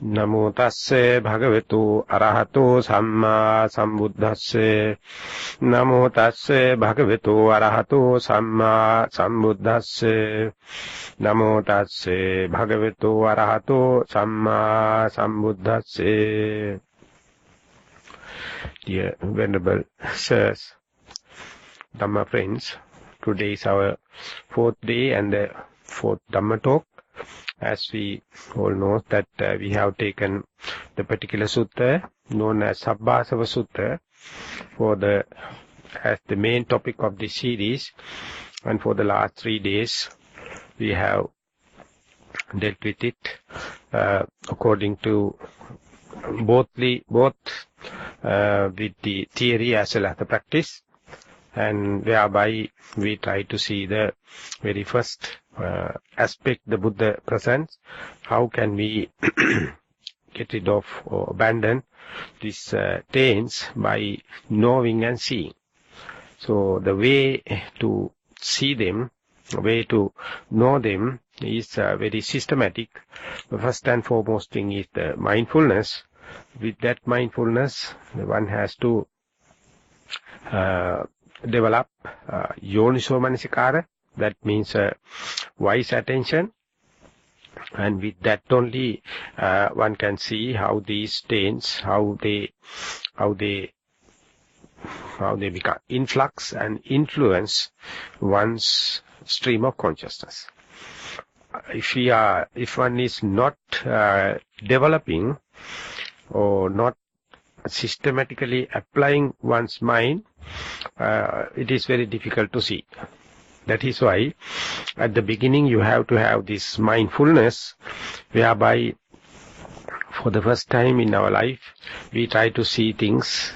Namo tasse bhagavatu arahato samma sambuddhasse. Namo tasse bhagavatu arahato samma sambuddhasse. Namo tasse bhagavatu arahato samma sambuddhasse. Dear Venerable Sirs, Dhamma friends, today is our fourth day and the fourth Dhamma talk. As we all know that we have taken the particular sutta known as Sabbasava Sutta as the main topic of this series, and for the last 3 days we have dealt with it according to both with the theory as well as the practice, and whereby we try to see the very first aspect the Buddha presents. How can we get rid of or abandon these taints by knowing and seeing? So the way to see them, the way to know them is very systematic. The first and foremost thing is the mindfulness. With that mindfulness, one has to develop yoniso manasikara. That means wise attention, and with that only one can see how these stains, how they become influx and influence one's stream of consciousness. If one is not developing or not systematically applying one's mind, it is very difficult to see. That is why at the beginning you have to have this mindfulness, whereby for the first time in our life we try to see things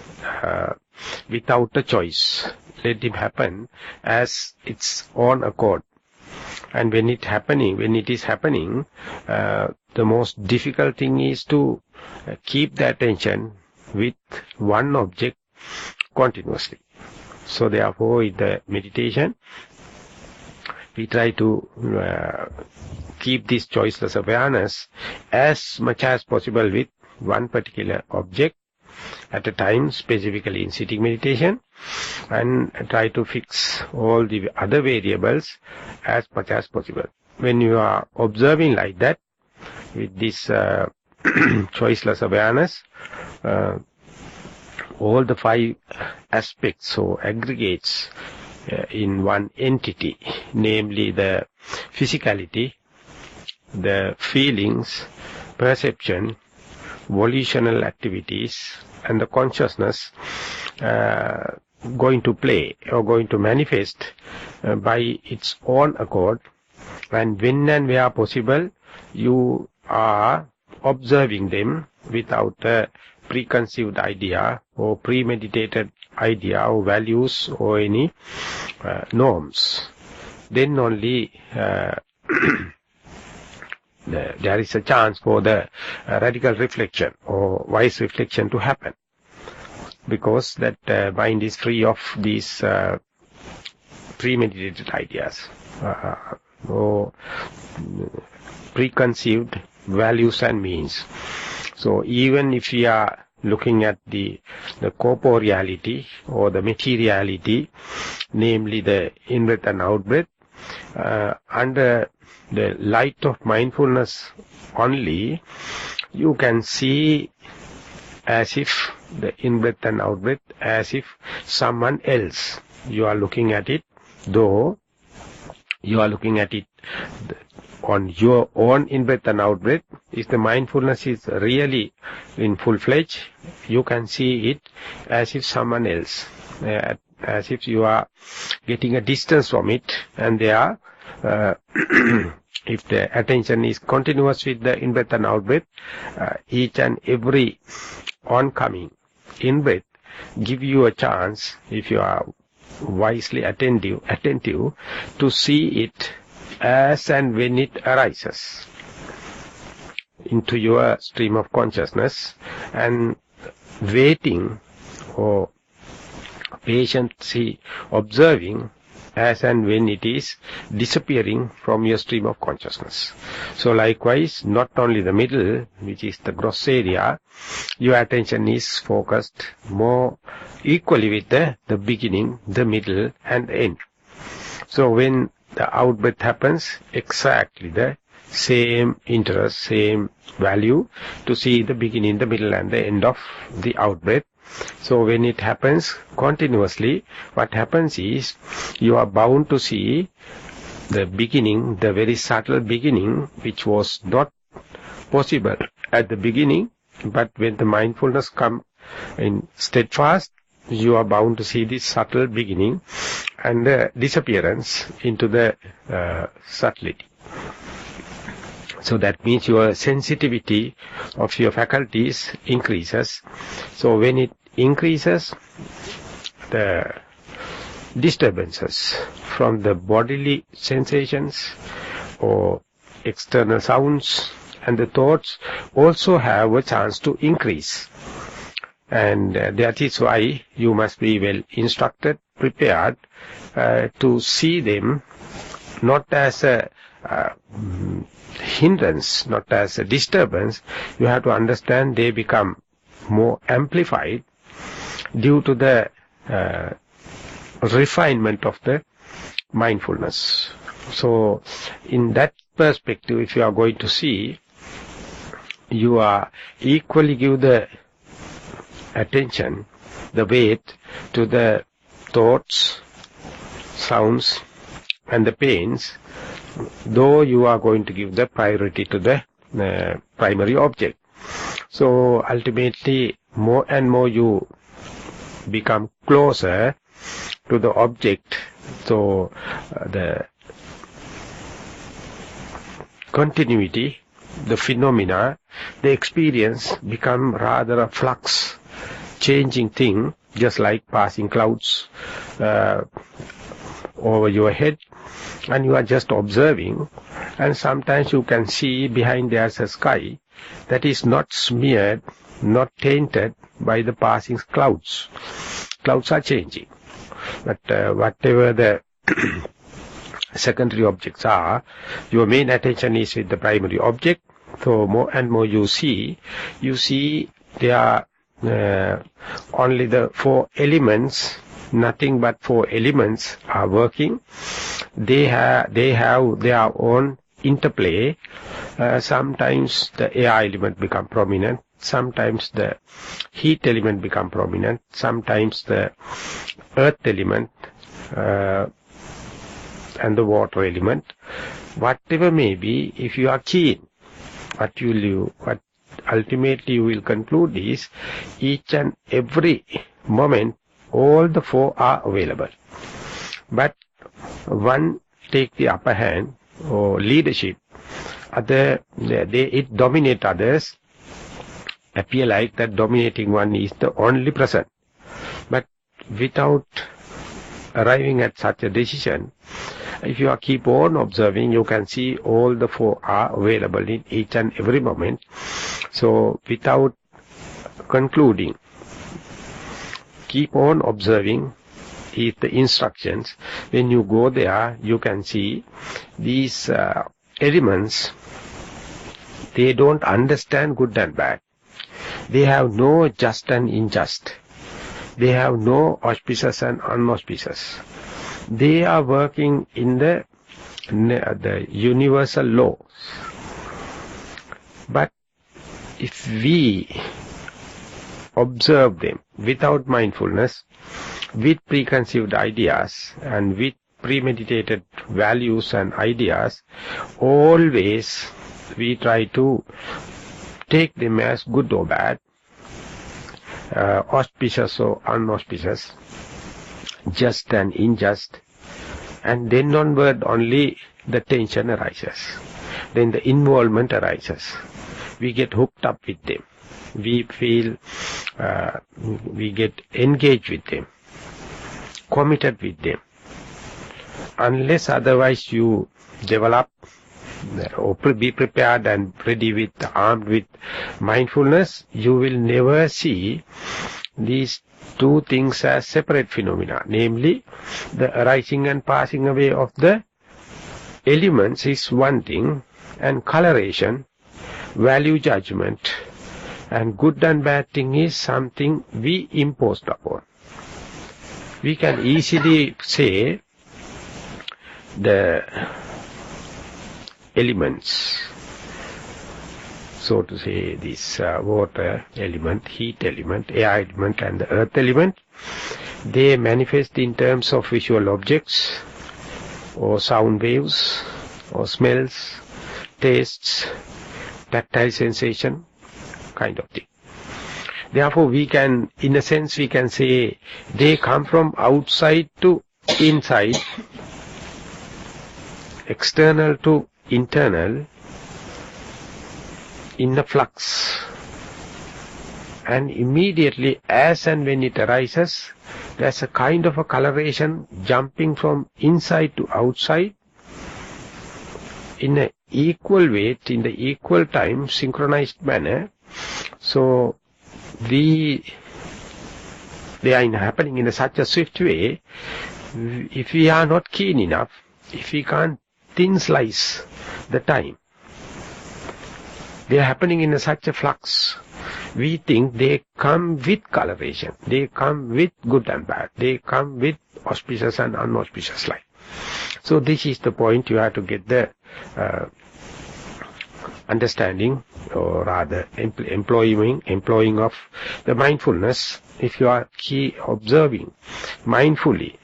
without a choice. Let it happen as its own accord. And when it is happening, the most difficult thing is to keep the attention with one object continuously. So therefore in the meditation, we try to keep this choiceless awareness as much as possible with one particular object at a time, specifically in sitting meditation, and try to fix all the other variables as much as possible. When you are observing like that, with this choiceless awareness, all the 5 aspects or aggregates in one entity, namely the physicality, the feelings, perception, volitional activities, and the consciousness going to play or going to manifest by its own accord, and when and where possible you are observing them without a preconceived idea or premeditated idea or values or any norms. Then only there is a chance for the radical reflection or wise reflection to happen, because that mind is free of these premeditated ideas or preconceived values and means. So even if we are looking at the corporeality or the materiality, namely the in-breath and out-breath, under the light of mindfulness only, you can see as if the in-breath and out-breath as if someone else. You are looking at it, though you are looking at it on your own in-breath and out-breath. If the mindfulness is really in full-fledged, you can see it as if someone else, as if you are getting a distance from it, and there if the attention is continuous with the in-breath and out-breath, each and every oncoming in-breath give you a chance, if you are wisely attentive to see it as and when it arises into your stream of consciousness, and waiting or patiently observing as and when it is disappearing from your stream of consciousness. So likewise, not only the middle, which is the gross area, your attention is focused more equally with the beginning, the middle and the end. So when the out-breath happens, exactly the same interest, same value to see the beginning, the middle and the end of the out-breath. So when it happens continuously, what happens is you are bound to see the beginning, the very subtle beginning, which was not possible at the beginning, but when the mindfulness comes in steadfast, you are bound to see this subtle beginning and the disappearance into the subtlety. So that means your sensitivity of your faculties increases. So when it increases, the disturbances from the bodily sensations or external sounds and the thoughts also have a chance to increase. And that is why you must be well instructed, prepared to see them not as a hindrance, not as a disturbance. You have to understand they become more amplified due to the refinement of the mindfulness. So in that perspective, if you are going to see, you are equally give the attention, the weight to the thoughts, sounds and the pains, though you are going to give the priority to the primary object. So ultimately, more and more you become closer to the object. So the continuity, the phenomena, the experience become rather a flux, changing thing, just like passing clouds over your head, and you are just observing, and sometimes you can see behind there's a sky that is not smeared, not tainted by the passing clouds. Clouds are changing, but whatever the secondary objects are, your main attention is with the primary object. So more and more you see there are only the four elements, nothing but four elements are working. They have their own interplay. Sometimes the air element become prominent, sometimes the heat element become prominent, sometimes the earth element and the water element. Whatever may be, if you are keen, what ultimately you will conclude is each and every moment all the four are available. But one take the upper hand or leadership, it dominate others, appear like that dominating one is the only present. But without arriving at such a decision, if you keep on observing, you can see all the four are available in each and every moment. So without concluding, keep on observing is the instructions. When you go there, you can see these elements, they don't understand good and bad. They have no just and unjust. They have no auspicious and unauspicious. They are working in the universal laws. But if we observe them without mindfulness, with preconceived ideas and with premeditated values and ideas, always we try to take them as good or bad, auspicious or unauspicious, just and unjust, and then onward only the tension arises. Then the involvement arises. We get hooked up with them. We feel, we get engaged with them, committed with them. Unless otherwise you develop or be prepared and ready with, armed with mindfulness, you will never see these two things as separate phenomena, namely the arising and passing away of the elements is one thing, and coloration, value judgment, and good and bad thing is something we imposed upon. We can easily say the elements, so to say this water element, heat element, air element and the earth element, they manifest in terms of visual objects or sound waves or smells, tastes, tactile sensation, kind of thing. Therefore we can, in a sense we can say, they come from outside to inside, external to internal, in a flux. And immediately, as and when it arises, there's a kind of a coloration jumping from inside to outside, in an equal weight, in the equal time, synchronized manner. So, they are happening in such a swift way, if we are not keen enough, if we can't thin slice the time, they are happening in such a flux. We think they come with coloration, they come with good and bad, they come with auspicious and unauspicious life. So this is the point you have to get the understanding, or rather employing of the mindfulness. If you are observing mindfully,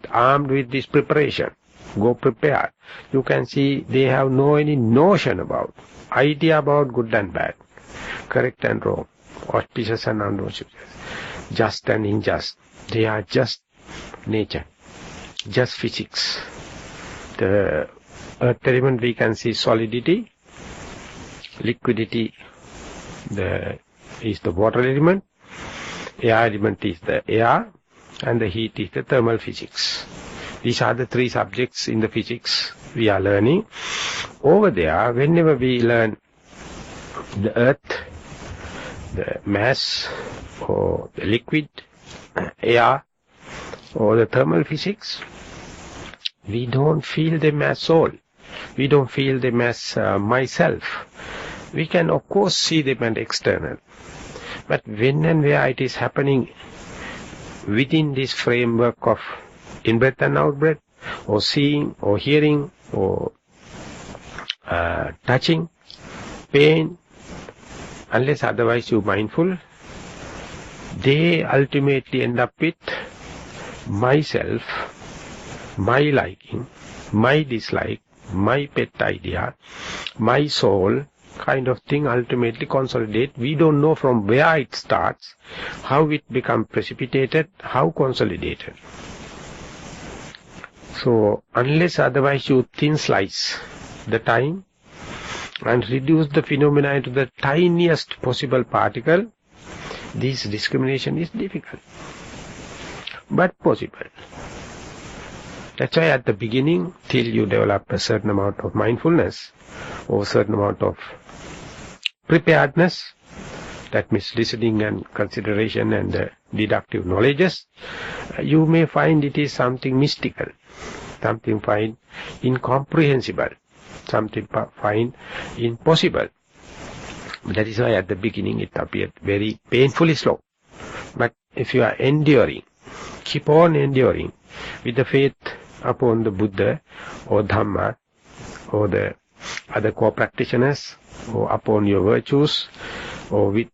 armed with this preparation, go prepared, you can see they have no any notion about, idea about good and bad, correct and wrong, auspicious and unauspicious, just and unjust. They are just nature, just physics. The earth element we can see solidity, liquidity is the water element, air element is the air, and the heat is the thermal physics. These are the three subjects in the physics we are learning. Over there, whenever we learn the earth, the mass, or the liquid, air, or the thermal physics, we don't feel them as soul. We don't feel them as myself. We can of course see them as external. But when and where it is happening within this framework of in-breath and out-breath, or seeing, or hearing, or touching, pain, unless otherwise you mindful, they ultimately end up with myself, my liking, my dislike, my pet idea, my soul, kind of thing ultimately consolidate. We don't know from where it starts, how it becomes precipitated, how consolidated. So, unless otherwise you thin slice the time and reduce the phenomena into the tiniest possible particle, this discrimination is difficult, but possible. That's why at the beginning, till you develop a certain amount of mindfulness, or a certain amount of preparedness, that means listening and consideration and deductive knowledges, you may find it is something mystical, something find incomprehensible, something find impossible. That is why at the beginning it appeared very painfully slow. But if you are enduring, keep on enduring with the faith upon the Buddha or Dhamma or the other core practitioners, or upon your virtues, or with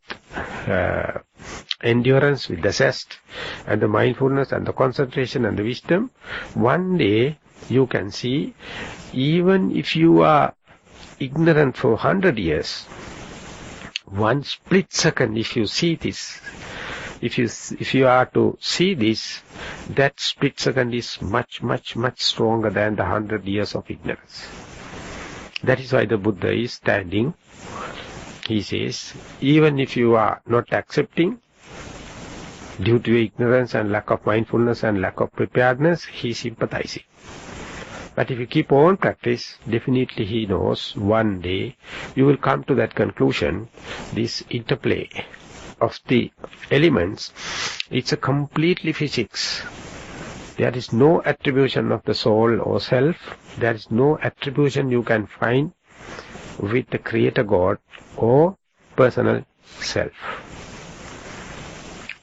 endurance, with the zest and the mindfulness and the concentration and the wisdom, one day you can see, even if you are ignorant for 100 years, one split second, if you see this, if you are to see this, that split second is much stronger than the 100 years of ignorance. That is why the Buddha is standing. He says, even if you are not accepting, due to ignorance and lack of mindfulness and lack of preparedness, he is sympathizing. But if you keep on practice, definitely he knows one day you will come to that conclusion. This interplay of the elements It's a completely physics. There is no attribution of the soul or self. There is no attribution you can find with the Creator God or personal self.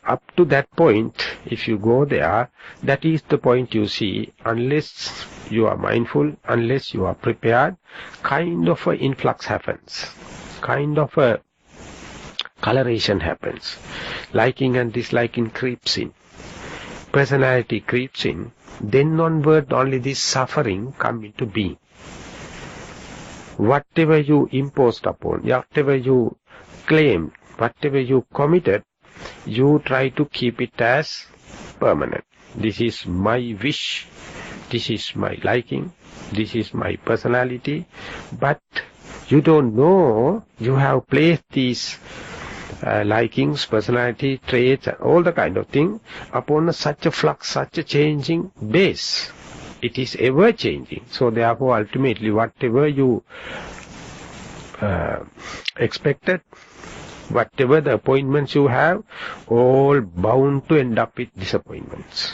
Up to that point, if you go there, that is the point you see, unless you are mindful, unless you are prepared, kind of an influx happens. Kind of a coloration happens. Liking and disliking creeps in. Personality creeps in. Then onward only this suffering come into being. Whatever you imposed upon, whatever you claimed, whatever you committed, you try to keep it as permanent. This is my wish, this is my liking, this is my personality, but you don't know you have placed these likings, personality, traits, all the kind of thing upon such a flux, such a changing base. It is ever changing. So therefore ultimately whatever you expected, whatever the appointments you have, all bound to end up with disappointments.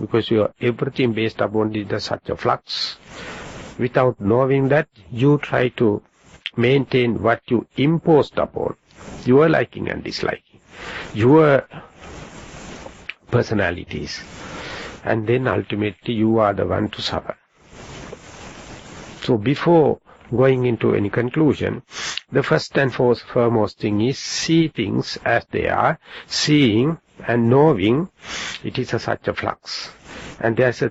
Because you are everything based upon such a flux. Without knowing that, you try to maintain what you imposed upon, your liking and disliking, your personalities. And then ultimately you are the one to suffer. So before going into any conclusion, the first and foremost thing is see things as they are, seeing and knowing it is such a flux. And there's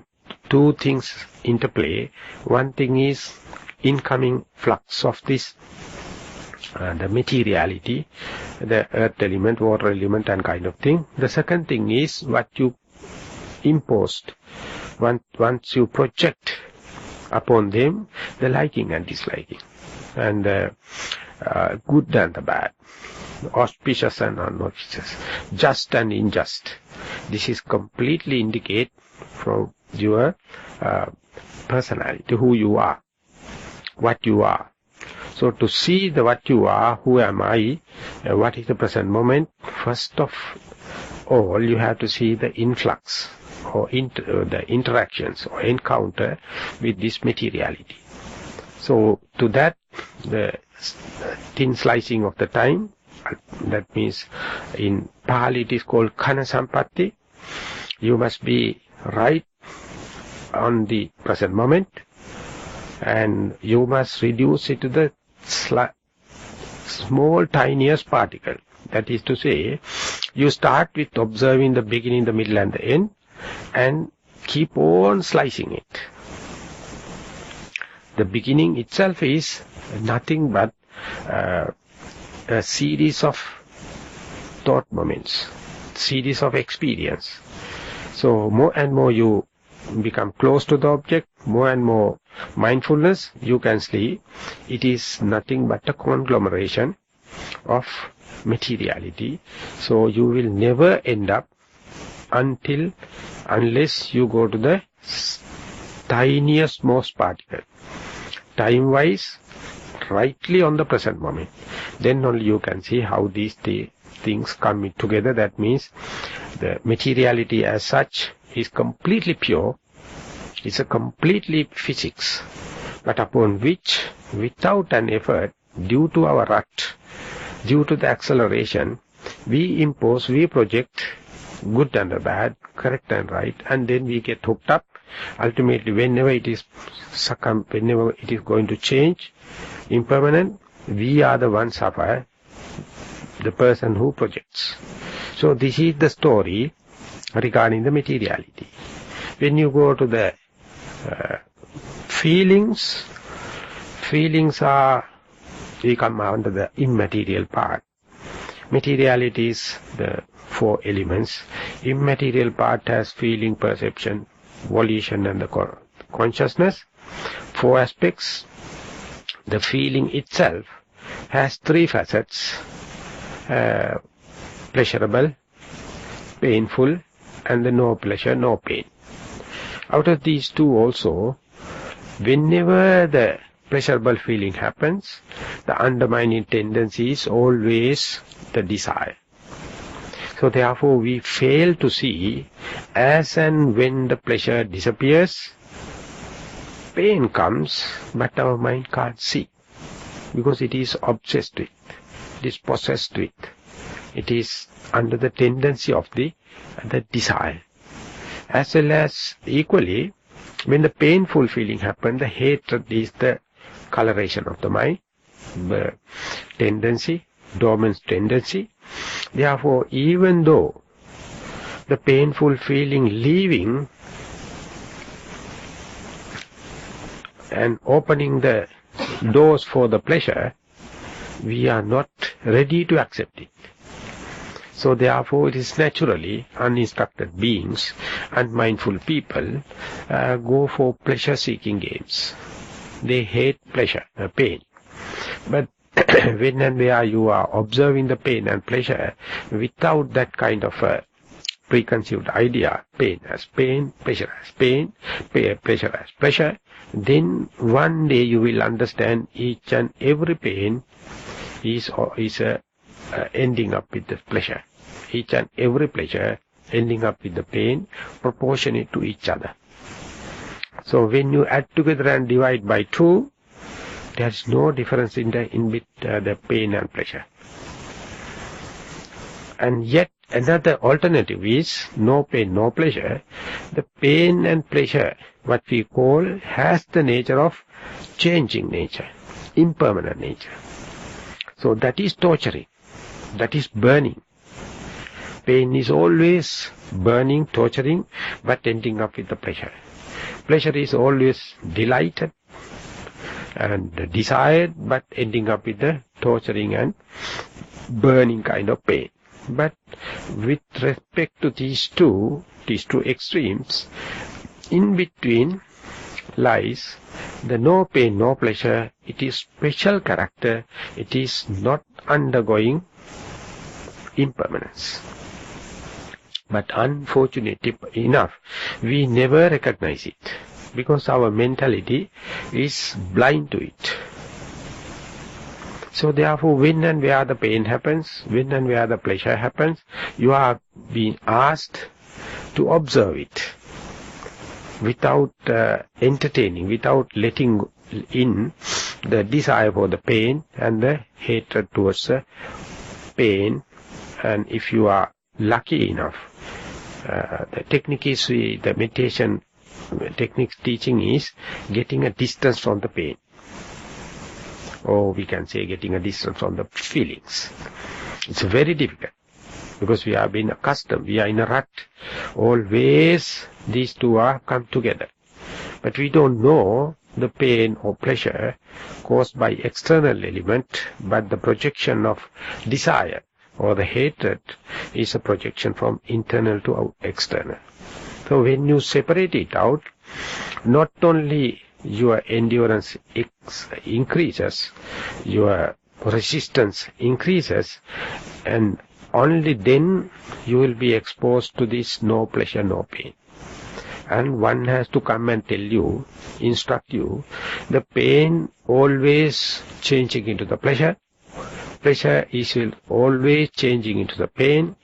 two things interplay. One thing is incoming flux of this, the materiality, the earth element, water element and kind of thing. The second thing is what you imposed. Once you project upon them the liking and disliking, and good and the bad, auspicious and unauspicious, just and unjust. This is completely indicate from your personality, who you are, what you are. So to see the what you are, who am I, what is the present moment, first of all you have to see the influx or the interactions or encounter with this materiality. So to that, the thin slicing of the time, that means in Pali it is called Kana Sampatti. You must be right on the present moment, and you must reduce it to the small, tiniest particle. That is to say, you start with observing the beginning, the middle and the end, and keep on slicing it. The beginning itself is nothing but a series of thought moments, series of experience. So more and more you become close to the object, more and more mindfulness, you can see it is nothing but a conglomeration of materiality. So you will never end up unless you go to the tiniest most particle, time-wise, rightly on the present moment. Then only you can see how these things come together. That means the materiality as such is completely pure. It's a completely physics, but upon which, without an effort, due to our rut, due to the acceleration, we impose, we project good and bad, correct and right, and then we get hooked up. Ultimately, whenever it is whenever it is going to change, impermanent, we are the one suffer, the person who projects. So this is the story regarding the materiality. When you go to the feelings are, we come under the immaterial part. Materiality is the four elements. Immaterial part has feeling, perception, volition and the consciousness. Four aspects. The feeling itself has three facets: pleasurable, painful, and the no pleasure, no pain. Out of these two also, whenever the pleasurable feeling happens, the undermining tendency is always the desire. So therefore we fail to see, as and when the pleasure disappears, pain comes, but our mind can't see, because it is obsessed with, it is possessed with, it is under the tendency of the desire. As well as equally, when the painful feeling happens, the hatred is the coloration of the mind, the tendency, dormant tendency. Therefore, even though the painful feeling leaving and opening the doors for the pleasure, we are not ready to accept it. So therefore it is naturally uninstructed beings, unmindful people go for pleasure-seeking games. They hate pleasure, pain. But when and where you are observing the pain and pleasure without that kind of a preconceived idea, pain as pain, pleasure as pain, pleasure as pleasure, then one day you will understand each and every pain is ending up with the pleasure. Each and every pleasure ending up with the pain, proportionate to each other. So when you add together and divide by 2, there is no difference in the pain and pleasure. And yet another alternative is no pain, no pleasure. The pain and pleasure, what we call, has the nature of changing nature, impermanent nature. So that is torturing, that is burning. Pain is always burning, torturing, but ending up with the pleasure. Pleasure is always delighted and desired, but ending up with the torturing and burning kind of pain. But with respect to these two extremes, in between lies the no pain, no pleasure. It is special character. It is not undergoing impermanence. But unfortunately enough, we never recognize it, because our mentality is blind to it. So therefore, when and where the pain happens, when and where the pleasure happens, you are being asked to observe it without entertaining, without letting in the desire for the pain and the hatred towards the pain. And if you are lucky enough, the technique is, the meditation technique teaching is getting a distance from the pain. Or we can say getting a distance from the feelings. It's very difficult, because we have been accustomed, we are in a rut. Always these two are come together. But we don't know the pain or pleasure caused by external element, but the projection of desire or the hatred is a projection from internal to external. So when you separate it out, not only your endurance increases, your resistance increases, and only then you will be exposed to this no pleasure, no pain. And one has to come and tell you, instruct you, the pain always changing into the pleasure, pleasure is always changing into the pain.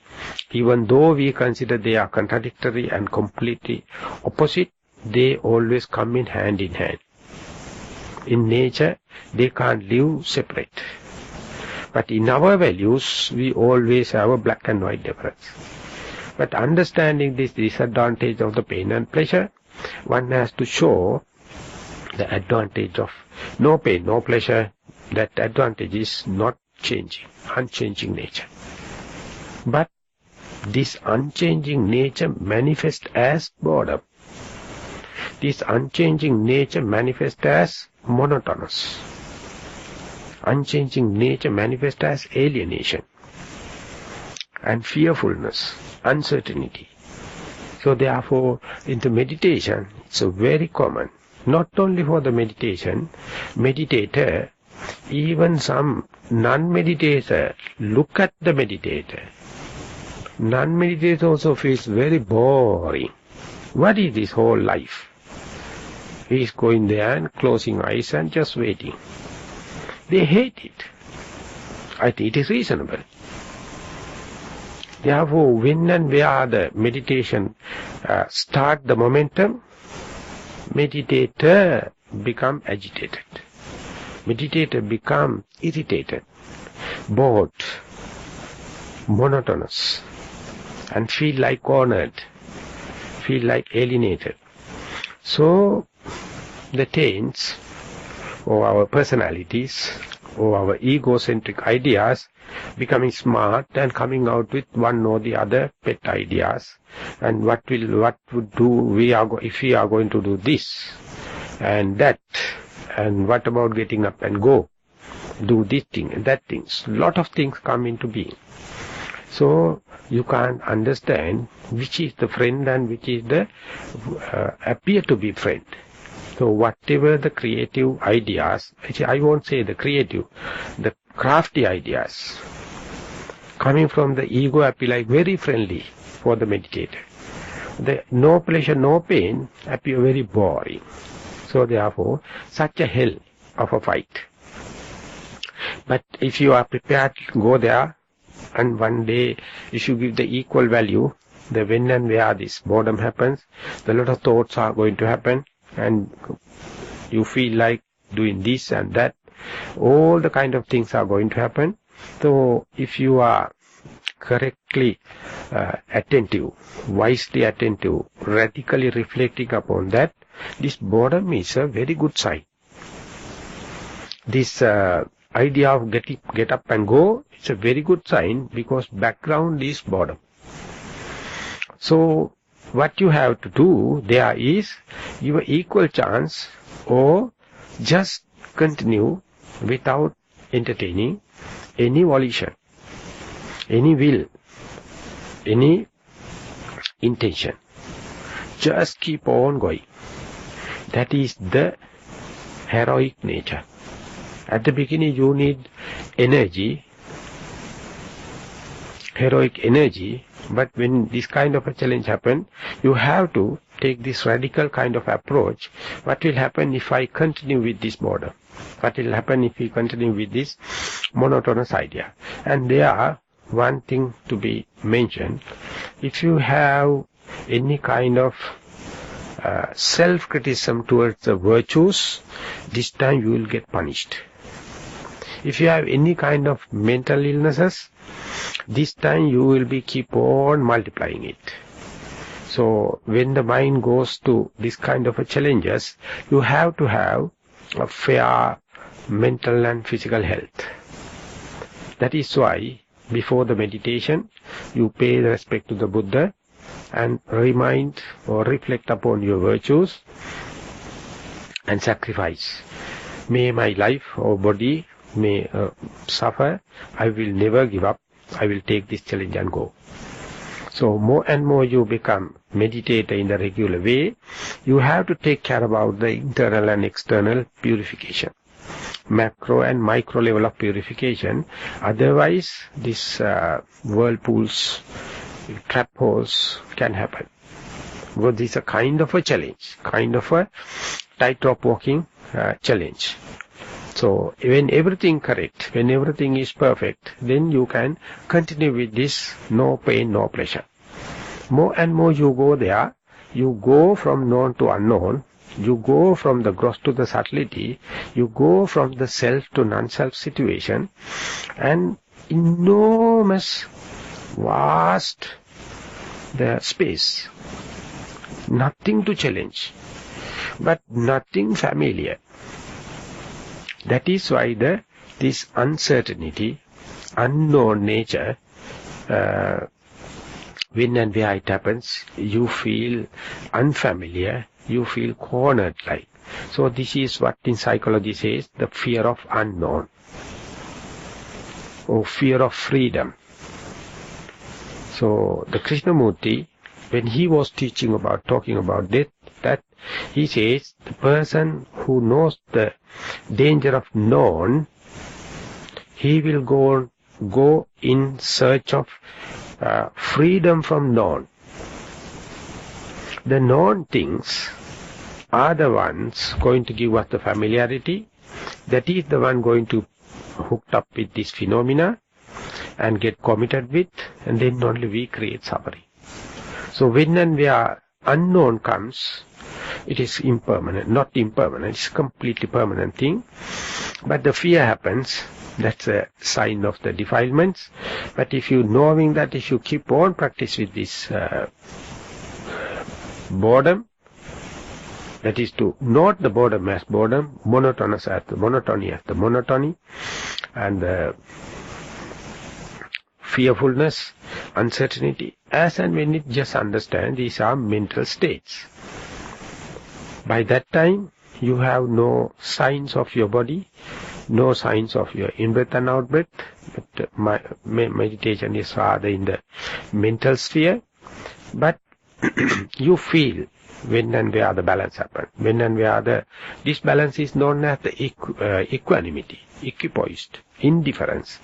Even though we consider they are contradictory and completely opposite, they always come in hand. In nature, they can't live separate. But in our values, we always have a black and white difference. But understanding this disadvantage of the pain and pleasure, one has to show the advantage of no pain, no pleasure. That advantage is not changing, unchanging nature. But this unchanging nature manifests as boredom. This unchanging nature manifests as monotonous. Unchanging nature manifests as alienation and fearfulness, uncertainty. So therefore, in the meditation, it's very common, not only for the meditation, meditator, even some non-meditator look at the meditator. Non-meditator also feels very boring. What is this whole life? He is going there and closing eyes and just waiting. They hate it. I think it is reasonable. Therefore, when and where the meditation start the momentum, meditator become agitated. Meditator become irritated, bored, monotonous, and feel like cornered, feel like alienated. So, the taints, or our personalities, or our egocentric ideas, becoming smart and coming out with one or the other pet ideas, and what would do if we are going to do this and that, and what about getting up and go, do this thing and that thing. Lot of things come into being. So you can't understand which is the friend and which is the appear to be friend. So whatever the creative ideas, I won't say the creative, the crafty ideas coming from the ego appear like very friendly for the meditator. The no pleasure, no pain appear very boring. So therefore, such a hell of a fight. But if you are prepared to go there, and one day if you give the equal value, the when and where this boredom happens, a lot of thoughts are going to happen, and you feel like doing this and that, all the kind of things are going to happen. So if you are correctly attentive, wisely attentive, radically reflecting upon that, this boredom is a very good sign. This idea of get up and go, it's a very good sign, because background is boredom. So what you have to do there is your equal chance, or just continue without entertaining any volition, any will, any intention. Just keep on going. That is the heroic nature. At the beginning you need energy, heroic energy, but when this kind of a challenge happens, you have to take this radical kind of approach. What will happen if I continue with this boredom? What will happen if we continue with this monotonous idea? And there, one thing to be mentioned, if you have any kind of self-criticism towards the virtues, this time you will get punished. If you have any kind of mental illnesses, this time you will be keep on multiplying it. So when the mind goes to this kind of a challenges, you have to have a fair mental and physical health. That is why before the meditation you pay respect to the Buddha and remind or reflect upon your virtues and sacrifice. May my life or body may suffer, I will never give up, I will take this challenge and go. So more and more you become meditator in the regular way, you have to take care about the internal and external purification, macro and micro level of purification. Otherwise this whirlpools, trap holes can happen. Because this is a kind of a challenge, kind of a tightrope walking challenge. So when everything correct, when everything is perfect, then you can continue with this no pain, no pleasure. More and more you go there, you go from known to unknown, you go from the gross to the subtlety, you go from the self to non-self situation, and enormous, vast the space. Nothing to challenge, but nothing familiar. That is why this uncertainty, unknown nature, when and where it happens, you feel unfamiliar, you feel cornered like. So this is what in psychology says, the fear of unknown, or fear of freedom. So the Krishnamurti, when he was talking about that, he says the person who knows the danger of known, he will go in search of freedom from known. The known things are the ones going to give us the familiarity. That is the one going to hook up with this phenomena, and get committed with, and then only we create suffering. So when and where unknown comes, it is impermanent, not impermanent, it's a completely permanent thing. But the fear happens, that's a sign of the defilements. But if you knowing that if you keep on practice with this boredom, that is to note the boredom as boredom, monotonous as the monotony as the monotony, and the fearfulness, uncertainty, as and when it just understand these are mental states. By that time, you have no signs of your body, no signs of your in-breath and out-breath, but meditation is rather in the mental sphere, but you feel when and where the balance happens, when and where this balance is known as the equanimity, equipoised, indifference.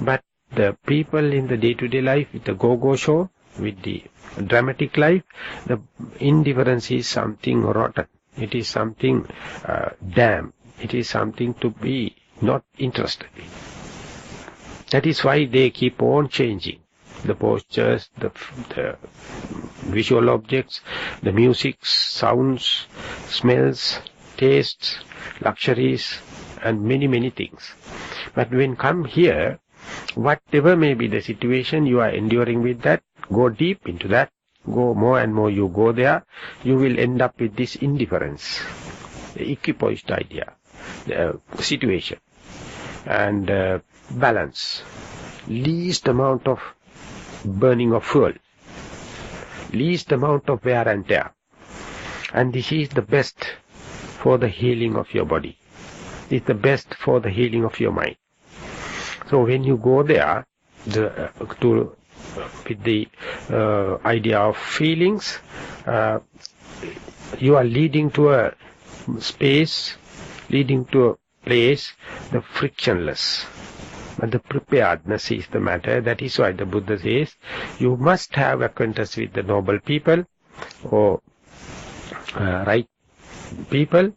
But the people in the day-to-day life, with the go-go show, with the dramatic life, the indifference is something rotten. It is something damn. It is something to be not interested in. That is why they keep on changing. The postures, the visual objects, the music, sounds, smells, tastes, luxuries, and many, many things. But when come here, whatever may be the situation, you are enduring with that, go deep into that, go more and more you go there, you will end up with this indifference, the equipoised idea, the situation, and balance, least amount of burning of fuel, least amount of wear and tear. And this is the best for the healing of your body. It's the best for the healing of your mind. So when you go there, with the idea of feelings, you are leading to a space, leading to a place, the frictionless. But the preparedness is the matter. That is why the Buddha says, you must have acquaintance with the noble people, or right people,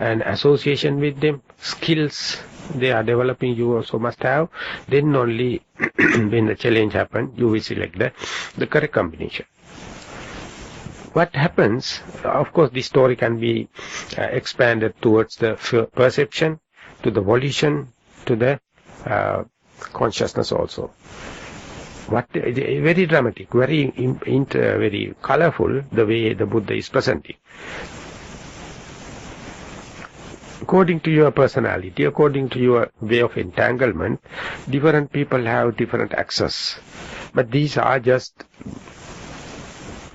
and association with them, skills they are developing, you also must have. Then only when the challenge happens, you will select the correct combination. What happens, of course, this story can be expanded towards the perception, to the volition, to the consciousness also. Very dramatic, very colorful, the way the Buddha is presenting. According to your personality, according to your way of entanglement, different people have different access. But these are just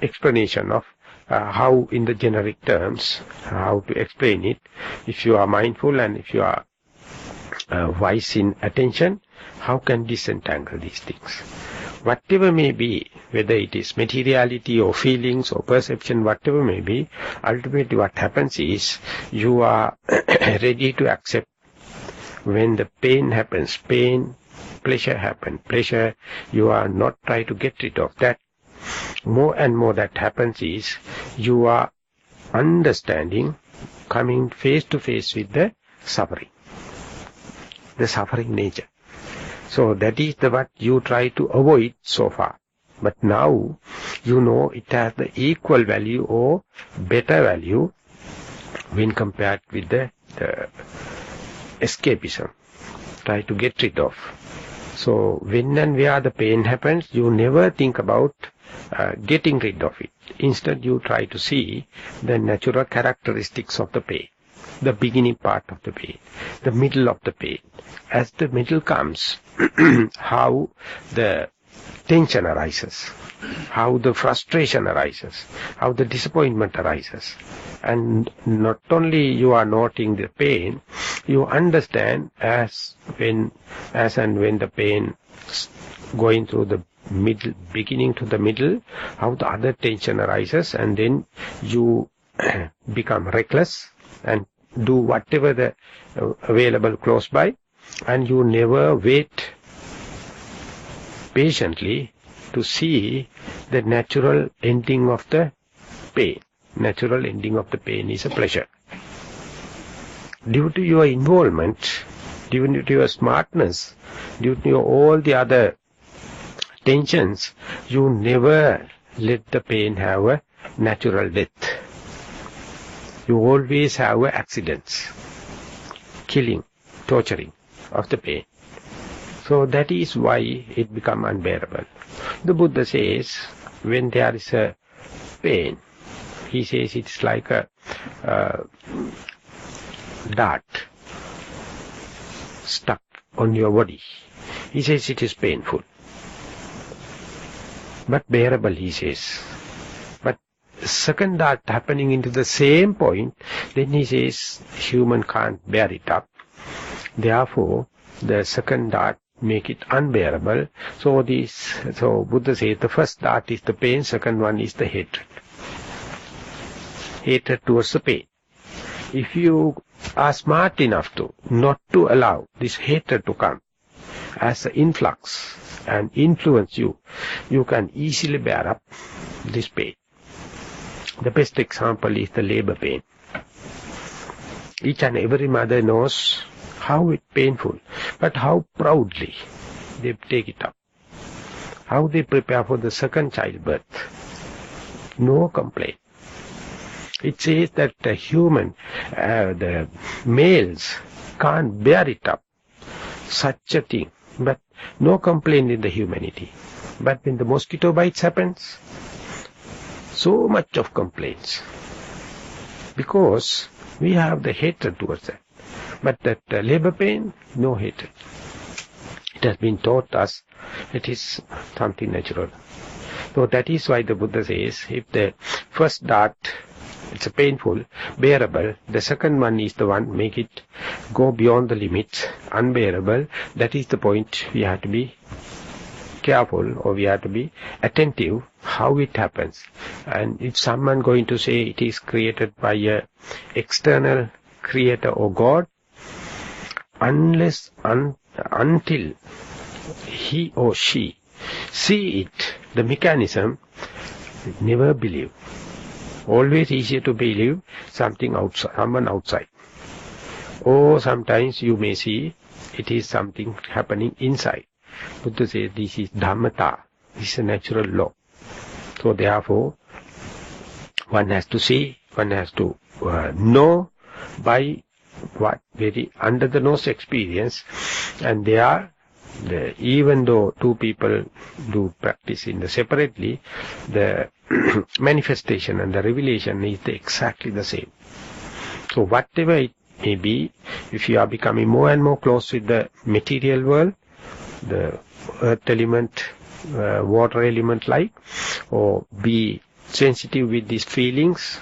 explanation of how, in the generic terms, how to explain it. If you are mindful and if you are wise in attention, how can disentangle these things? Whatever may be, whether it is materiality or feelings or perception, whatever may be, ultimately what happens is you are ready to accept when the pain happens, pain, pleasure happens, pleasure, you are not trying to get rid of that. More and more that happens is you are understanding, coming face to face with the suffering nature. So that is what you try to avoid so far. But now you know it has the equal value or better value when compared with the escapism. Try to get rid of. So when and where the pain happens, you never think about getting rid of it. Instead you try to see the natural characteristics of the pain. The beginning part of the pain, the middle of the pain. As the middle comes, how the tension arises, how the frustration arises, how the disappointment arises. And not only you are noting the pain, you understand as and when the pain going through the middle, beginning to the middle, how the other tension arises, and then you become reckless and do whatever the available close by, and you never wait patiently to see the natural ending of the pain. Natural ending of the pain is a pleasure. Due to your involvement, due to your smartness, due to all the other tensions, you never let the pain have a natural death. You always have accidents, killing, torturing of the pain. So that is why it becomes unbearable. The Buddha says, when there is a pain, he says it's like a dart stuck on your body. He says it is painful, but bearable, he says. But second dart happening into the same point, then he says human can't bear it up. Therefore, the second dart make it unbearable. So Buddha says the first dart is the pain, second one is the hatred. Hatred towards the pain. If you are smart enough to not to allow this hatred to come as an influx and influence you, you can easily bear up this pain. The best example is the labor pain. Each and every mother knows how it's painful, but how proudly they take it up. How they prepare for the second childbirth. No complaint. It says that the the males can't bear it up, such a thing, but no complaint in the humanity. But when the mosquito bites happens, so much of complaints, because we have the hatred towards that. But that labor pain, no hatred. It has been taught us it is something natural. So that is why the Buddha says, if the first dart, it's a painful, bearable, the second one is the one, make it go beyond the limits, unbearable. That is the point we have to be careful, or we have to be attentive how it happens. And if someone going to say it is created by a external creator or God, until he or she see it, the mechanism, never believe. Always easier to believe something outside, someone outside. Or sometimes you may see it is something happening inside. Buddha says this is Dhammata, this is a natural law. So therefore, one has to see, one has to know by what very under the nose experience. And even though two people do practice in the separately, the manifestation and the revelation is exactly the same. So whatever it may be, if you are becoming more and more close with the material world, the earth element, water element like, or be sensitive with these feelings,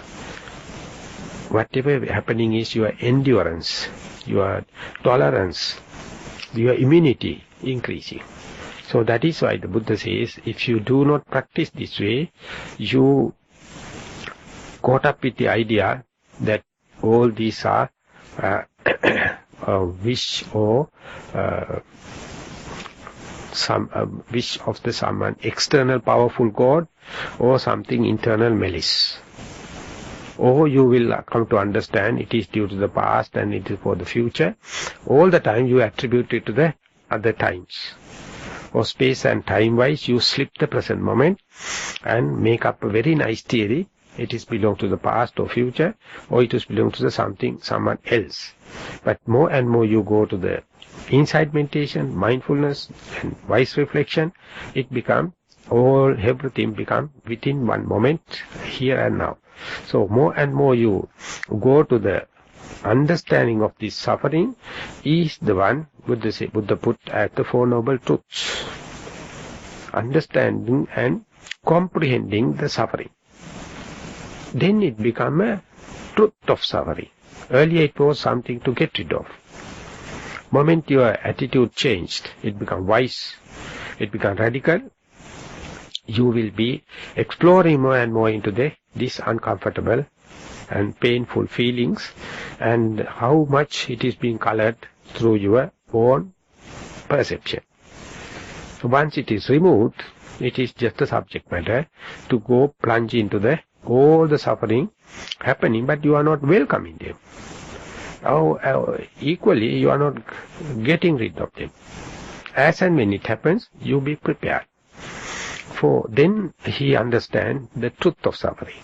whatever happening is your endurance, your tolerance, your immunity increasing. So that is why the Buddha says, if you do not practice this way, you caught up with the idea that all these are a wish or some wish of the someone external powerful God, or something internal malice. Or you will come to understand it is due to the past and it is for the future. All the time you attribute it to the other times. Or space and time-wise you slip the present moment and make up a very nice theory. It is belong to the past or future, or it is belong to the someone else. But more and more you go to the inside meditation, mindfulness and wise reflection, it becomes everything become within one moment, here and now. So more and more you go to the understanding of this suffering is the one Buddha put as the Four Noble Truths. Understanding and comprehending the suffering. Then it become a truth of suffering. Earlier it was something to get rid of. Moment your attitude changed, it become wise, it become radical, you will be exploring more and more into this uncomfortable and painful feelings, and how much it is being colored through your own perception. So once it is removed, it is just a subject matter to go plunge into all the suffering happening, but you are not welcoming them. Equally, you are not getting rid of them. As and when it happens, you be prepared. then he understands the truth of suffering,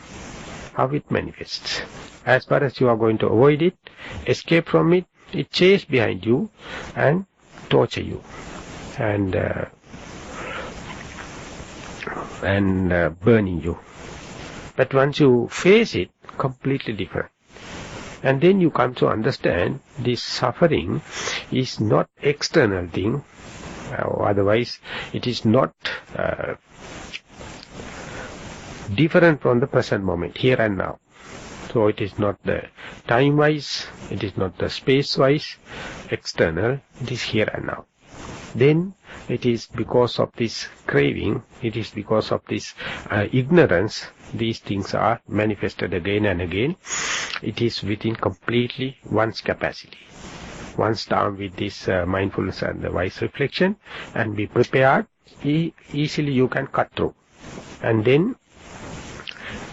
how it manifests. As far as you are going to avoid it, escape from it, it chases behind you and torture you and burning you. But once you face it, completely different. And then you come to understand this suffering is not external thing, or otherwise it is not different from the present moment, here and now. So it is not the time-wise, it is not the space-wise, external, it is here and now. Then it is because of this craving, it is because of this ignorance, these things are manifested again and again. It is within completely one's capacity. Once down with this mindfulness and the wise reflection and be prepared, easily you can cut through. And then,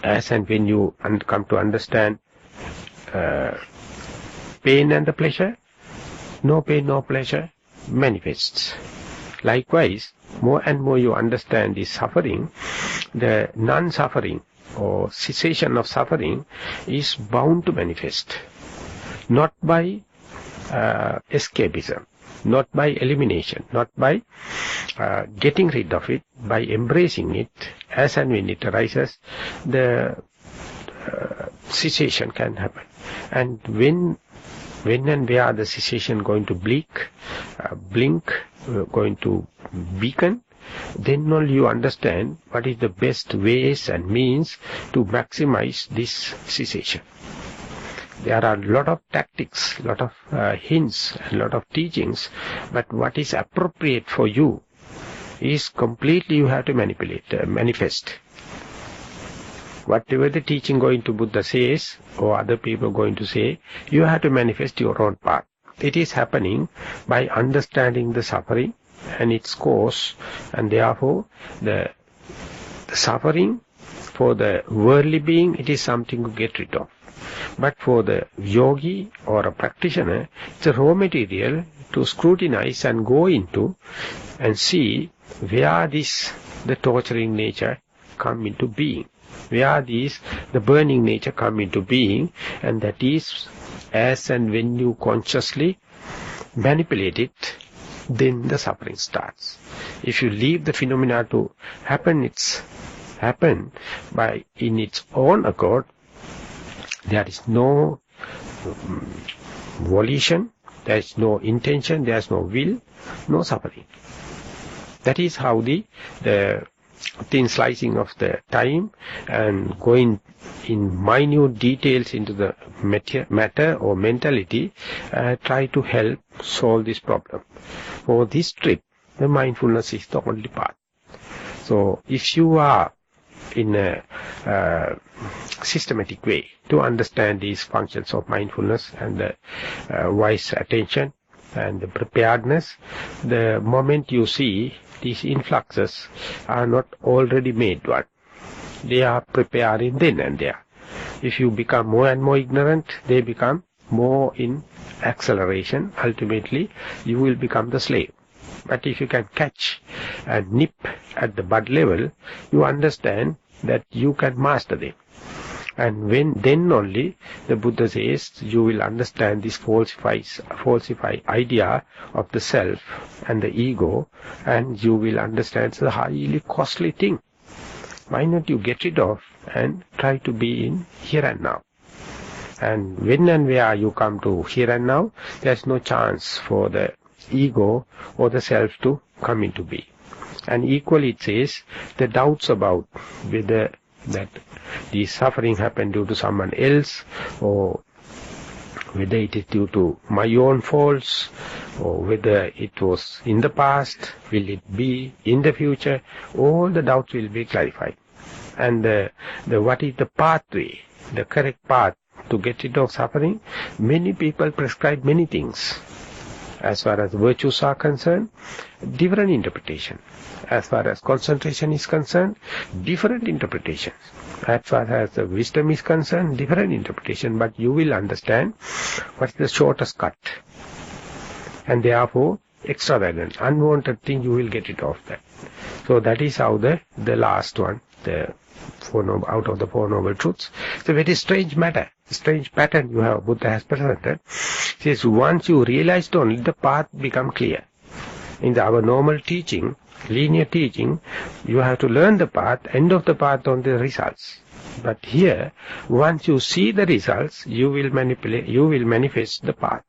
as and when you come to understand pain and the pleasure, no pain, no pleasure manifests. Likewise, more and more you understand this suffering, the non-suffering or cessation of suffering is bound to manifest. Not by escapism, not by elimination, not by getting rid of it, by embracing it as and when it arises, the cessation can happen. And when and where the cessation going to blink, going to beacon, then only you understand what is the best ways and means to maximize this cessation. There are a lot of tactics, a lot of hints, a lot of teachings, but what is appropriate for you is completely you have to manifest. Whatever the teaching going to Buddha says, or other people going to say, you have to manifest your own path. It is happening by understanding the suffering and its cause, and therefore the suffering for the worldly being, it is something to get rid of. But for the yogi or a practitioner, it's a raw material to scrutinize and go into and see where the torturing nature come into being, where the burning nature come into being, and that is as and when you consciously manipulate it, then the suffering starts. If you leave the phenomena to happen, by in its own accord. There is no volition, there is no intention, there is no will, no suffering. That is how the thin slicing of the time and going in minute details into the matter or mentality try to help solve this problem. For this trip, the mindfulness is the only path. So if you are in a systematic way to understand these functions of mindfulness and the wise attention and the preparedness, the moment you see these influxes are not already made one. They are preparing then and there. If you become more and more ignorant, they become more in acceleration. Ultimately, you will become the slave. But if you can catch and nip at the bud level, you understand that you can master them. And then only the Buddha says you will understand this falsified idea of the self and the ego, and you will understand it's a highly costly thing. Why not you get rid of and try to be in here and now? And when and where you come to here and now, there's no chance for the ego or the self to come into being. And equally it says the doubts about whether that the suffering happened due to someone else, or whether it is due to my own faults, or whether it was in the past, will it be in the future, all the doubts will be clarified. And what is the pathway, the correct path to get rid of suffering? Many people prescribe many things. As far as virtues are concerned, different interpretation. As far as concentration is concerned, different interpretations. As far as the wisdom is concerned, different interpretation. But you will understand what is the shortest cut. And therefore, extravagant, unwanted thing, you will get it off that. So that is how the last one, the out of the Four Noble Truths. It's a very strange matter, strange pattern you have, Buddha has presented. It says once you realized only, the path become clear. In our normal teaching, linear teaching, you have to learn the path, end of the path on the results. But here, once you see the results, you will manifest the path.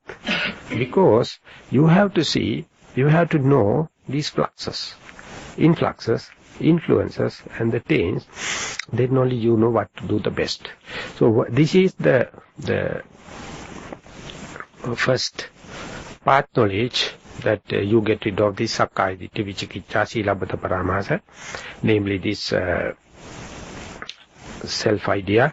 Because you have to see, you have to know these fluxes, influxes, influences and the taints, then only you know what to do the best. So this is the first path knowledge, that you get rid of this Sakkaya Ditthi, Vicikicca, Silabbata Paramasa, namely this self-idea,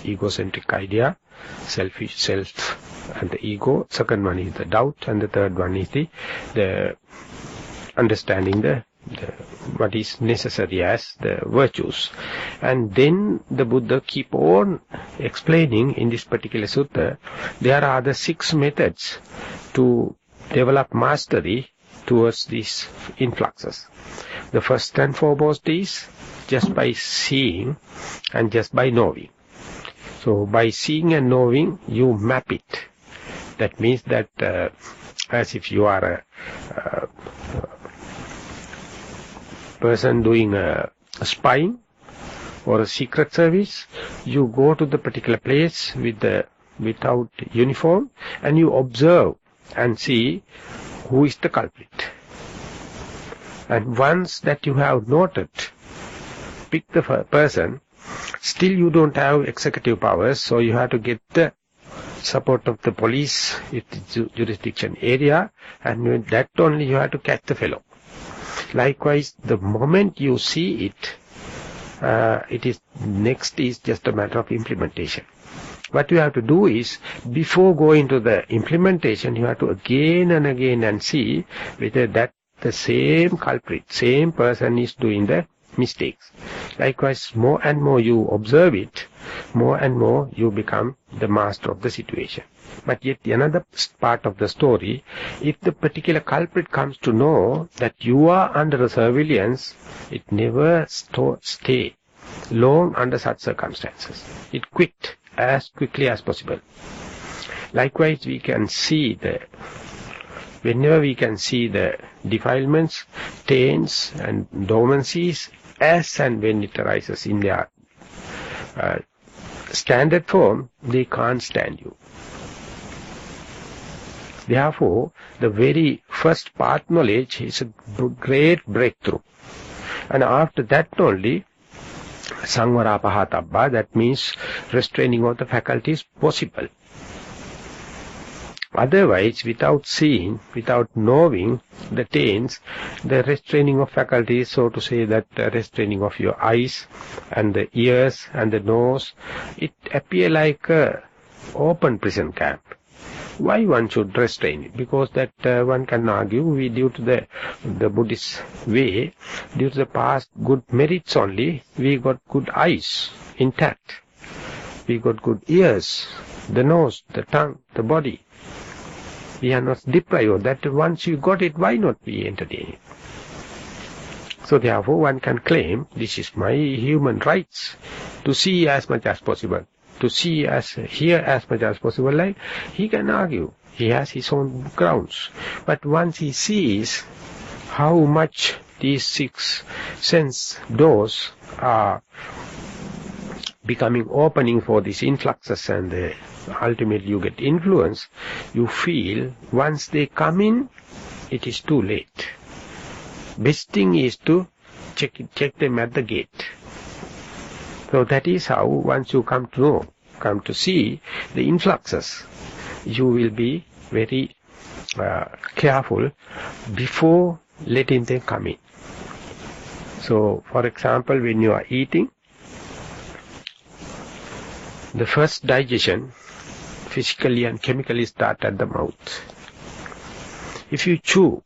egocentric idea, selfish self and the ego. Second one is the doubt, and the third one is the understanding the what is necessary as the virtues. And then the Buddha keep on explaining in this particular sutta, there are the 6 methods to develop mastery towards these influxes. The first and foremost is just by seeing and just by knowing. So by seeing and knowing, you map it. That means that as if you are a person doing a spying or a secret service, you go to the particular place without uniform and you observe and see who is the culprit. And once that you have noted, pick the person, still you don't have executive powers, so you have to get the support of the police if the jurisdiction area, and with that only you have to catch the fellow. Likewise, the moment you see it, next is just a matter of implementation. What you have to do is, before going to the implementation, you have to again and again and see whether that the same culprit, same person is doing the mistakes. Likewise, more and more you observe it, more and more you become the master of the situation. But yet another part of the story, if the particular culprit comes to know that you are under surveillance, it never stay long under such circumstances. It quit as quickly as possible. Likewise, we can see whenever we can see the defilements, taints and dormancies, as and when it arises in their standard form, they can't stand you. Therefore, the very first path knowledge is a great breakthrough. And after that only, Samvara Pahatabba, that means restraining of the faculty is possible. Otherwise, without seeing, without knowing the taints, the restraining of faculties, so to say that restraining of your eyes and the ears and the nose, it appear like a open prison camp. Why one should restrain it? Because that one can argue, due to the Buddhist way, due to the past good merits only, we got good eyes intact. We got good ears, the nose, the tongue, the body. We are not deprived of that. Once you got it, why not we entertain it? So therefore one can claim, this is my human rights, to see as much as possible, to see hear as much as possible. Like he can argue, he has his own grounds. But once he sees how much these 6 sense doors are becoming opening for these influxes and ultimately you get influence, you feel once they come in, it is too late. Best thing is to check them at the gate. So that is how once you come to know, come to see the influxes, you will be very careful before letting them come in. So for example, when you are eating, the first digestion physically and chemically start at the mouth. If you chew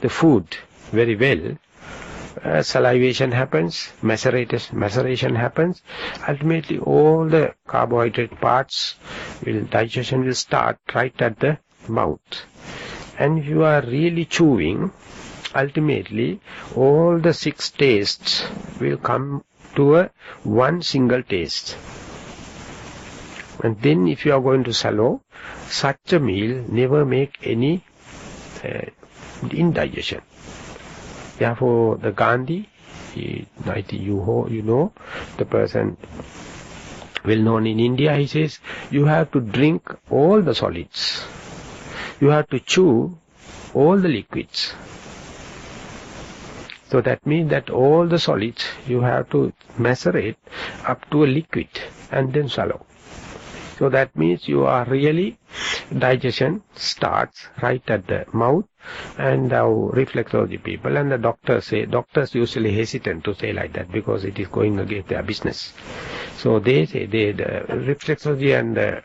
the food very well, salivation happens, maceration happens. Ultimately, all the carbohydrate parts digestion will start right at the mouth. And if you are really chewing, ultimately all the 6 tastes will come to one single taste. And then if you are going to swallow, such a meal never make any indigestion. Therefore, the Gandhi, you know, the person well known in India, he says, you have to drink all the solids. You have to chew all the liquids. So that means that all the solids you have to macerate up to a liquid and then swallow. So that means you are really, digestion starts right at the mouth, and our reflexology people and the doctors usually hesitant to say like that because it is going against their business. So they say, the reflexology and the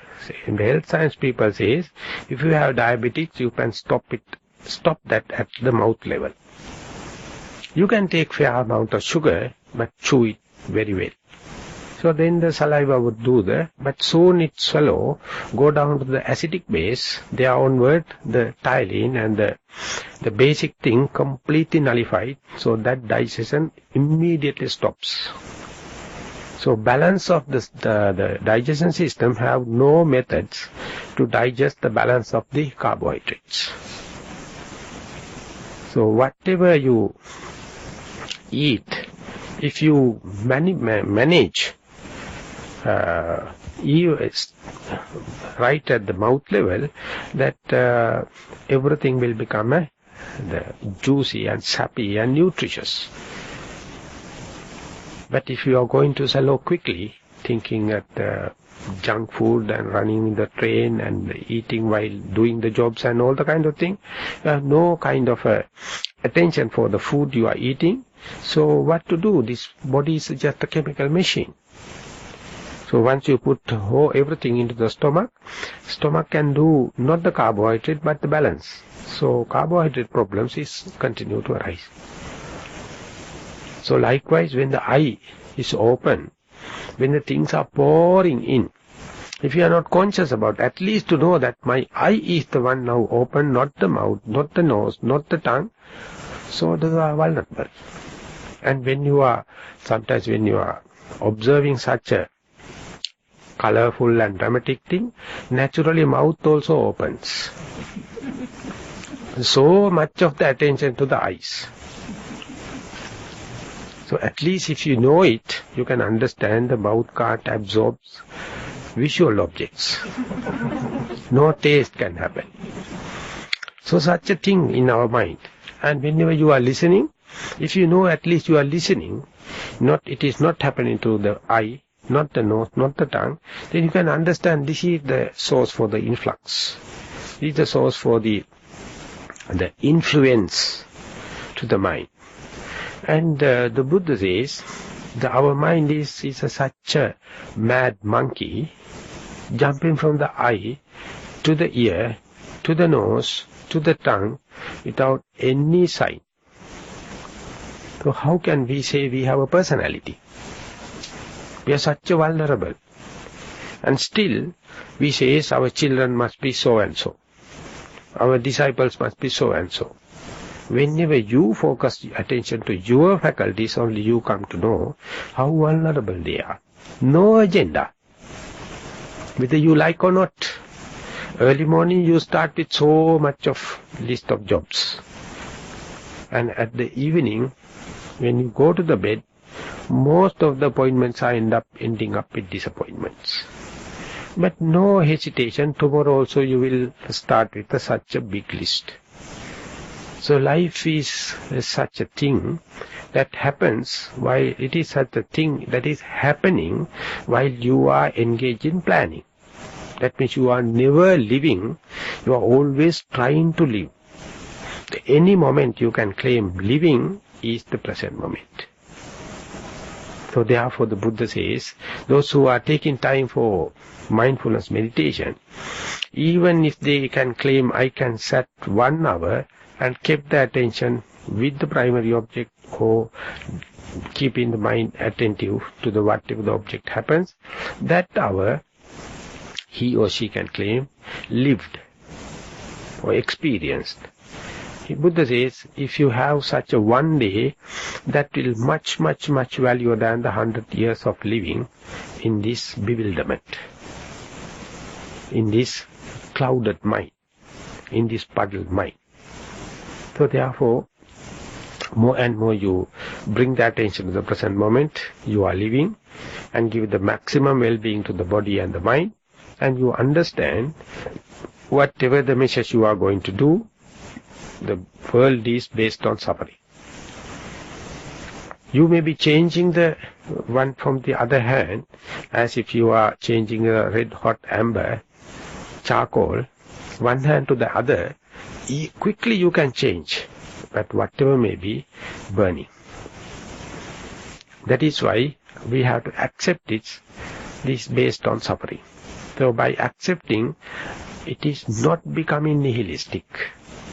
health science people says, if you have diabetes, you can stop that at the mouth level. You can take fair amount of sugar, but chew it very well. So then the saliva would do that, but soon it swallow, go down to the acidic base, there onward the ptyalin and the basic thing completely nullified, so that digestion immediately stops. So balance of the digestion system have no methods to digest the balance of the carbohydrates. So whatever you eat, if you manage right at the mouth level, that everything will become juicy and sappy and nutritious. But if you are going to swallow quickly, thinking at junk food and running in the train and eating while doing the jobs and all the kind of thing, you have no kind of attention for the food you are eating. So what to do? This body is just a chemical machine. So once you put everything into the stomach can do not the carbohydrate but the balance. So carbohydrate problems continue to arise. So likewise, when the eye is open, when the things are pouring in, if you are not conscious about, at least to know that my eye is the one now open, not the mouth, not the nose, not the tongue, so those are vulnerable. And sometimes when you are observing such a colorful and dramatic thing, naturally mouth also opens. So much of the attention to the eyes. So at least if you know it, you can understand the mouth can't absorb visual objects. No taste can happen. So such a thing in our mind. And whenever you are listening, if you know at least you are listening, it is not happening to the eye, not the nose, not the tongue, then you can understand this is the source for the influx. This is the source for the influence to the mind. And the Buddha says that our mind is such a mad monkey, jumping from the eye to the ear, to the nose, to the tongue, without any sign. So how can we say we have a personality? We are such a vulnerable. And still, we say our children must be so and so. Our disciples must be so and so. Whenever you focus attention to your faculties, only you come to know how vulnerable they are. No agenda. Whether you like or not. Early morning you start with so much of list of jobs. And at the evening, when you go to the bed, most of the appointments are ending up with disappointments. But no hesitation, tomorrow also you will start with such a big list. So life is such a thing that happens while it is such a thing that is happening while you are engaged in planning. That means you are never living, you are always trying to live. Any moment you can claim living is the present moment. So therefore the Buddha says, those who are taking time for mindfulness meditation, even if they can claim I can set 1 hour and keep the attention with the primary object or keeping the mind attentive to the whatever the object happens, that hour he or she can claim lived. or experienced. Buddha says, if you have such a one day, that will much value than the 100 years of living in this bewilderment, in this clouded mind, in this puddled mind. So therefore, more and more you bring the attention to the present moment you are living and give the maximum well-being to the body and the mind, and you understand whatever the measures you are going to do, the world is based on suffering. You may be changing the one from the other hand, as if you are changing a red hot amber, charcoal, one hand to the other, quickly you can change, but whatever may be burning. That is why we have to accept this based on suffering. So by accepting, it is not becoming nihilistic.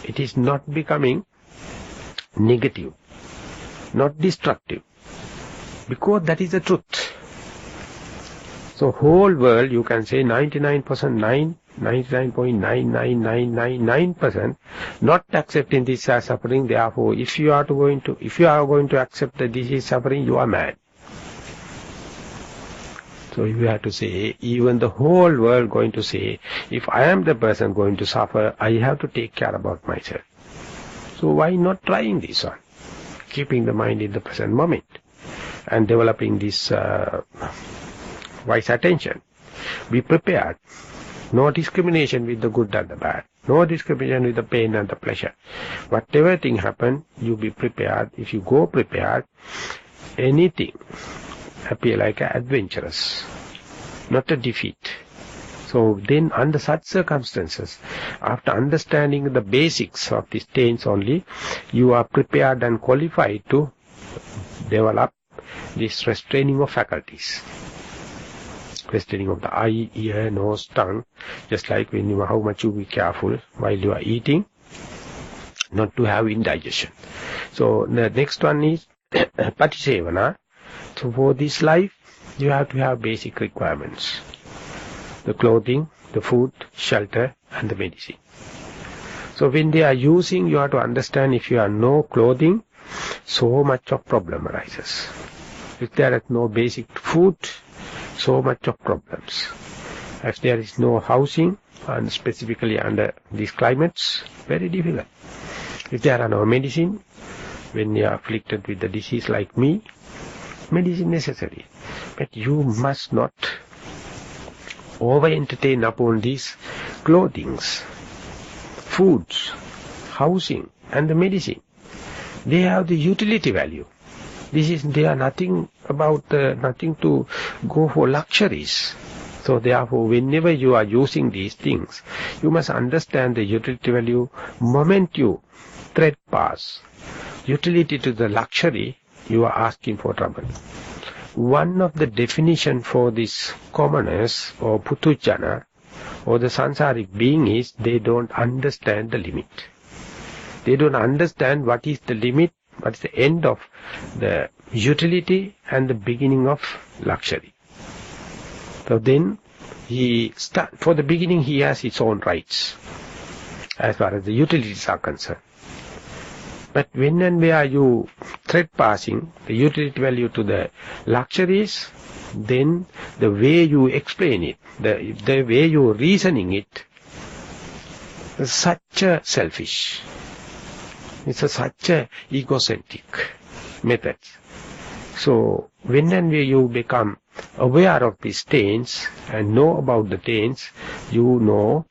It is not becoming negative, not destructive, because that is the truth. So whole world, you can say 99.99999% not accepting this as suffering. Therefore, if you are going to accept that this is suffering, you are mad. So you have to say, even the whole world going to say, if I am the person going to suffer, I have to take care about myself. So why not trying this one? Keeping the mind in the present moment and developing this wise attention. Be prepared. No discrimination with the good and the bad. No discrimination with the pain and the pleasure. Whatever thing happen, you be prepared. If you go prepared, anything appear like adventurous, not a defeat. So then under such circumstances, after understanding the basics of these things only, you are prepared and qualified to develop this restraining of faculties. Restraining of the eye, ear, nose, tongue, just like when you, how much you be careful while you are eating, not to have indigestion. So the next one is Patisevana. So for this life, you have to have basic requirements. The clothing, the food, shelter, and the medicine. So when they are using, you have to understand, if you have no clothing, so much of problem arises. If there is no basic food, so much of problems. If there is no housing, and specifically under these climates, very difficult. If there are no medicine, when you are afflicted with the disease like me, medicine necessary. But you must not over-entertain upon these clothings, foods, housing, and the medicine. They have the utility value. They are nothing about, nothing to go for luxuries. So therefore, whenever you are using these things, you must understand the utility value. Moment you tread past utility to the luxury, you are asking for trouble. One of the definition for this commoners or putujana or the sansaric being is they don't understand the limit. They don't understand what is the limit, what is the end of the utility and the beginning of luxury. So then for the beginning he has his own rights as far as the utilities are concerned. But when and where you trespassing the utility value to the luxuries, then the way you explain it, the way you reasoning it, is such a selfish. It's such a egocentric method. So when and where you become aware of these stains and know about the stains, you know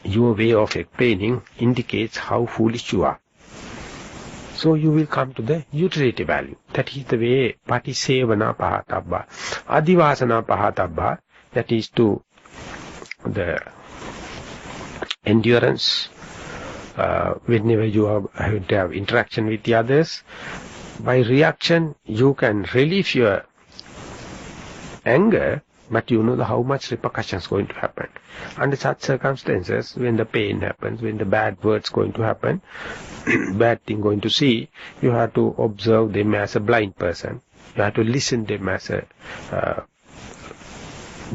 your way of explaining indicates how foolish you are. So you will come to the utility value. That is the way patisevana pahatabba, adivasana pahatabba, that is to the endurance, whenever you are having to have interaction with the others. By reaction, you can relieve your anger, but you know how much repercussions going to happen. Under such circumstances, when the pain happens, when the bad words going to happen, bad thing going to see, you have to observe them as a blind person. You have to listen them as a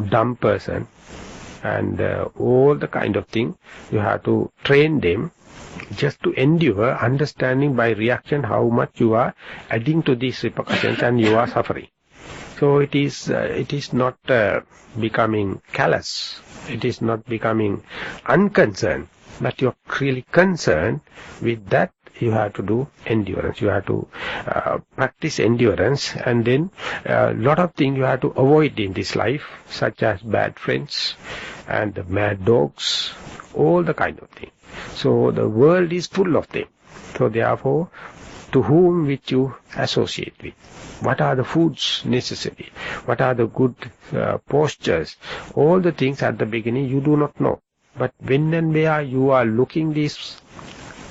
dumb person. and all the kind of thing. You have to train them just to endure, understanding by reaction how much you are adding to these repercussions and you are suffering. So it is not becoming callous. It is not becoming unconcerned, but you're really concerned with that. You have to do endurance. You have to practice endurance, and then a lot of things you have to avoid in this life, such as bad friends and the mad dogs, all the kind of thing. So the world is full of them. So therefore, to whom which you associate with, what are the foods necessary, what are the good postures, all the things at the beginning you do not know. But when and where you are looking these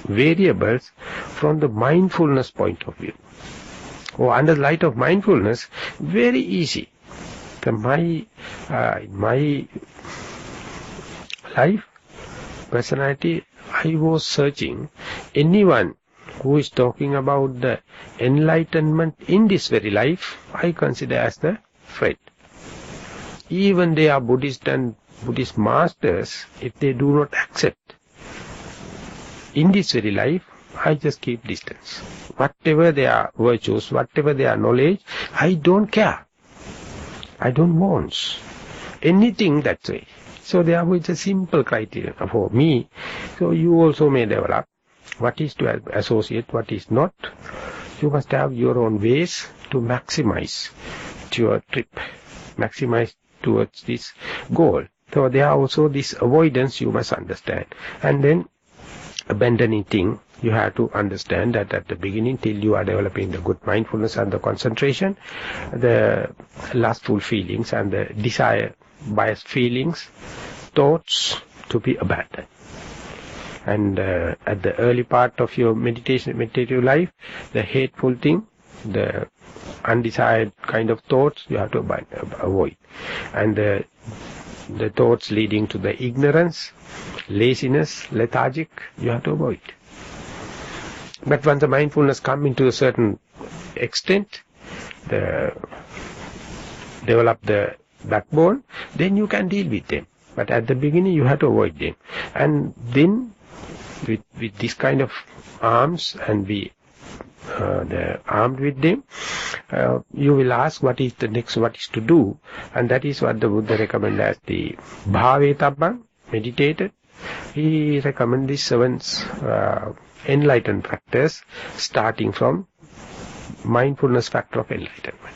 variables from the mindfulness point of view, or under the light of mindfulness, very easy. My life, personality, I was searching anyone who is talking about the enlightenment in this very life, I consider as the friend. Even they are Buddhist and Buddhist masters, if they do not accept in this very life, I just keep distance. Whatever their virtues, whatever their knowledge, I don't care. I don't want anything that way. So therefore it's a simple criteria for me. So you also may develop what is to associate, what is not. You must have your own ways to maximize your trip, maximize towards this goal. So there are also this avoidance you must understand. And then abandoning thing, you have to understand that at the beginning, till you are developing the good mindfulness and the concentration, the lustful feelings and the desire, biased feelings, thoughts to be abandoned. And at the early part of your meditative life, the hateful thing, the undesired kind of thoughts, you have to avoid. And the thoughts leading to the ignorance, laziness, lethargic, you have to avoid. But once the mindfulness comes into a certain extent, develop the backbone, then you can deal with them. But at the beginning, you have to avoid them. And then, with this kind of arms and be armed with them, you will ask what is the next, what is to do. And that is what the Buddha recommends as the bhavetabbang, meditated. He recommends these 7 enlightened factors, starting from mindfulness factor of enlightenment.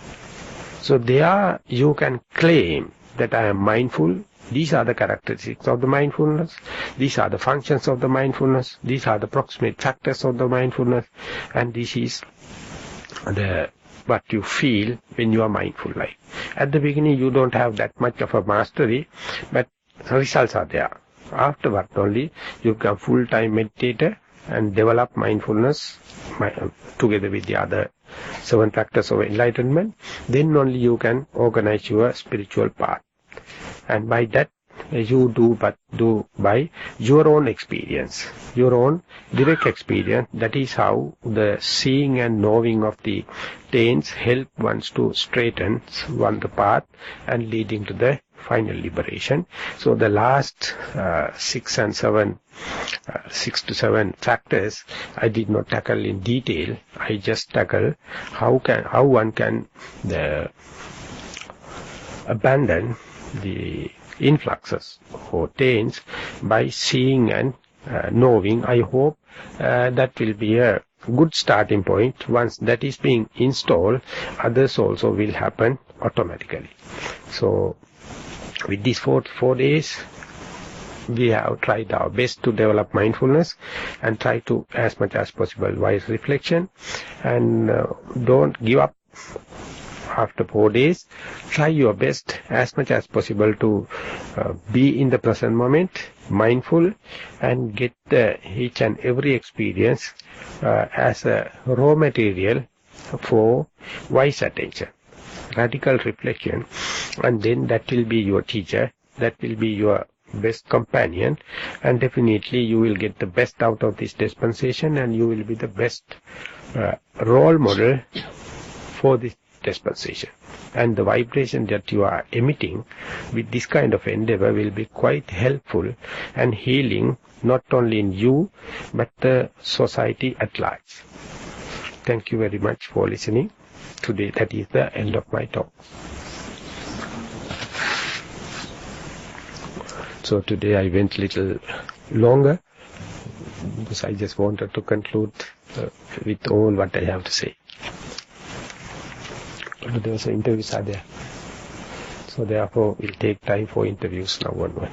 So there you can claim that I am mindful. These are the characteristics of the mindfulness. These are the functions of the mindfulness. These are the proximate factors of the mindfulness. And this is what you feel when you are mindful. Like at the beginning, you don't have that much of a mastery, but results are there. Afterward only, you become full-time meditator and develop mindfulness together with the other 7 factors of enlightenment. Then only you can organize your spiritual path. And by that, you do by your own experience, your own direct experience. That is how the seeing and knowing of the taints help one to straighten the path and leading to the final liberation. So the last 6 to 7 factors I did not tackle in detail. I just tackle how one can abandon the influxes or taints by seeing and knowing. I hope that will be a good starting point. Once that is being installed, others also will happen automatically. So with these 4 days, we have tried our best to develop mindfulness and try to, as much as possible, wise reflection. And don't give up after 4 days. Try your best as much as possible to be in the present moment, mindful, and get each and every experience as a raw material for wise attention, radical reflection. And then that will be your teacher, that will be your best companion, and definitely you will get the best out of this dispensation, and you will be the best role model for this dispensation. And the vibration that you are emitting with this kind of endeavor will be quite helpful and healing, not only in you, but the society at large. Thank you very much for listening. Today, that is the end of my talk. So today I went a little longer, because I just wanted to conclude with all what I have to say. But there also interviews are there. So therefore we'll take time for interviews now onward.